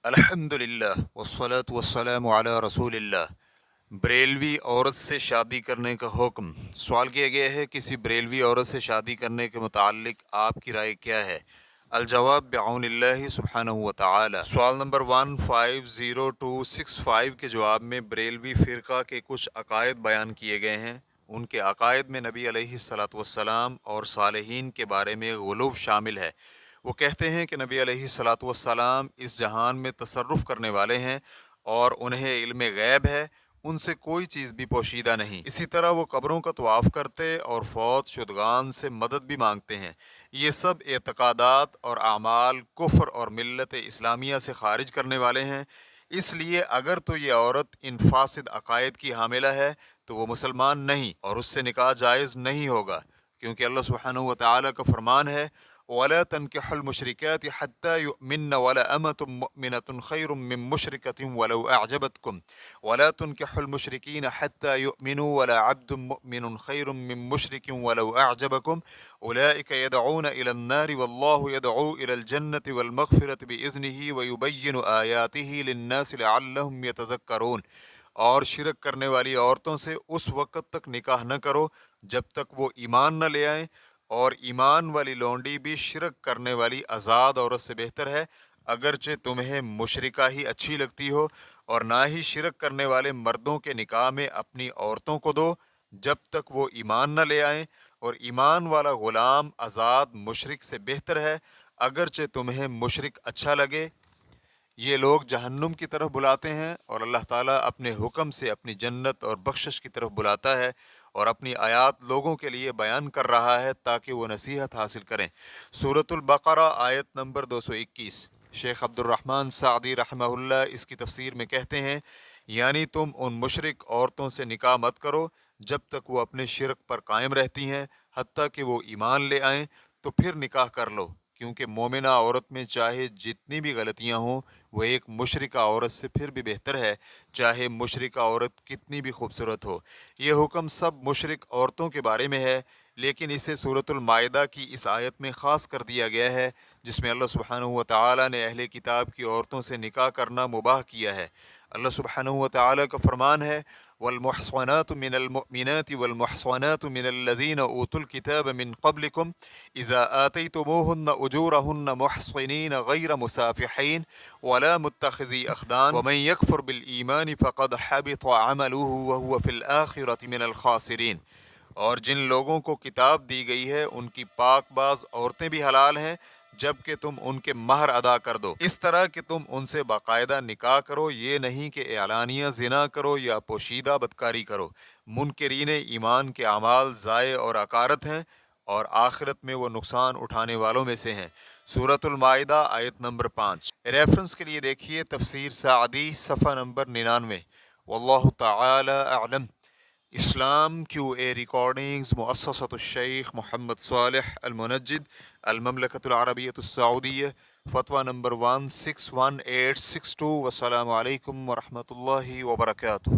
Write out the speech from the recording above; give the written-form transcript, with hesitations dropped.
الحمدللہ والصلاة والسلام علی رسول اللہ۔ بریلوی عورت سے شادی کرنے کا حکم۔ سوال کیا گیا ہے کسی بریلوی عورت سے شادی کرنے کے متعلق آپ کی رائے کیا ہے؟ الجواب بعون اللہ سبحانہ وتعالی۔ سوال نمبر 150265 کے جواب میں بریلوی فرقہ کے کچھ عقائد بیان کیے گئے ہیں۔ ان کے عقائد میں نبی علیہ الصلاۃ والسلام اور صالحین کے بارے میں غلو شامل ہے۔ وہ کہتے ہیں کہ نبی علیہ الصلاۃ والسلام اس جہان میں تصرف کرنے والے ہیں اور انہیں علم غیب ہے، ان سے کوئی چیز بھی پوشیدہ نہیں۔ اسی طرح وہ قبروں کا طواف کرتے اور فوت شدگان سے مدد بھی مانگتے ہیں۔ یہ سب اعتقادات اور اعمال کفر اور ملت اسلامیہ سے خارج کرنے والے ہیں۔ اس لیے اگر تو یہ عورت ان فاسد عقائد کی حاملہ ہے تو وہ مسلمان نہیں اور اس سے نکاح جائز نہیں ہوگا، کیونکہ اللہ سبحانہ وتعالی کا فرمان ہے وَلَا تَنْكِحُوا الْمُشْرِكَاتِ حَتَّى يُؤْمِنَّ وَلَأَمَةٌ مُؤْمِنَةٌ خَيْرٌ مِّن مُّشْرِكَةٍ وَلَوْ أَعْجَبَتْكُمْ وَلَا تُنْكِحُوا الْمُشْرِكِينَ حَتَّى يُؤْمِنُوا وَلَا عَبْدٌ مُؤْمِنٌ خَيْرٌ مِّن مُّشْرِكٍ وَلَوْ أَعْجَبَكُمْ أُولَٰئِكَ يَدْعُونَ إِلَى النَّارِ وَاللَّهُ يَدْعُو إِلَى الْجَنَّةِ وَالْمَغْفِرَةِ بِإِذْنِهِ وَيُبَيِّنُ آيَاتِهِ لِلنَّاسِ لَعَلَّهُمْ يَتَذَكَّرُونَ۔ اور شرک کرنے والی عورتوں سے اس وقت تک نکاح نہ کرو جب تک وہ ایمان نہ لے آئیں، اور ایمان والی لونڈی بھی شرک کرنے والی آزاد عورت سے بہتر ہے، اگرچہ تمہیں مشرکہ ہی اچھی لگتی ہو، اور نہ ہی شرک کرنے والے مردوں کے نکاح میں اپنی عورتوں کو دو جب تک وہ ایمان نہ لے آئیں، اور ایمان والا غلام آزاد مشرک سے بہتر ہے، اگرچہ تمہیں مشرک اچھا لگے۔ یہ لوگ جہنم کی طرف بلاتے ہیں اور اللہ تعالیٰ اپنے حکم سے اپنی جنت اور بخشش کی طرف بلاتا ہے اور اپنی آیات لوگوں کے لیے بیان کر رہا ہے تاکہ وہ نصیحت حاصل کریں۔ سورۃ البقرہ آیت نمبر 221۔ شیخ عبد الرحمن سعدی رحمہ اللہ اس کی تفسیر میں کہتے ہیں یعنی تم ان مشرک عورتوں سے نکاح مت کرو جب تک وہ اپنے شرک پر قائم رہتی ہیں، حتیٰ کہ وہ ایمان لے آئیں تو پھر نکاح کر لو، کیونکہ مومنہ عورت میں چاہے جتنی بھی غلطیاں ہوں وہ ایک مشرکہ عورت سے پھر بھی بہتر ہے، چاہے مشرکہ عورت کتنی بھی خوبصورت ہو۔ یہ حکم سب مشرک عورتوں کے بارے میں ہے، لیکن اسے سورۃ المائدہ کی اس آیت میں خاص کر دیا گیا ہے جس میں اللہ سبحانہ وتعالی نے اہل کتاب کی عورتوں سے نکاح کرنا مباح کیا ہے۔ اللہ سبحانہ وتعالی کا فرمان ہے والمحصنات من المؤمنات والمحصنات من الذين اوتوا الكتاب من قبلكم اذا آتيتموهن اجورهن محصنين غير مسافحين ولا متخذي اخدان ومن يكفر بالايمان فقد حبط عمله وهو في الاخرة من الخاسرين۔ اور جن لوگوں کو کتاب دی گئی ہے ان کی پاک باز عورتیں بھی حلال ہیں جبکہ تم ان کے مہر ادا کر دو، اس طرح کہ تم ان سے باقاعدہ نکاح کرو، یہ نہیں کہ اعلانیہ زنا کرو یا پوشیدہ بدکاری کرو۔ منکرین ایمان کے اعمال ضائع اور عقارت ہیں اور آخرت میں وہ نقصان اٹھانے والوں میں سے ہیں۔ سورۃ المائدہ آیت نمبر 5۔ ریفرنس کے لیے دیکھیے تفسیر سعدی صفحہ نمبر 99۔ واللہ تعالی اعلم۔ اسلام کیو اے ریکارڈنگز مؤسسۃ الشیخ محمد صالح المنجد، المملکۃ العربیۃ السعودیہ، فتویٰ نمبر 161862۔ والسلام علیکم ورحمۃ اللہ وبرکاتہ۔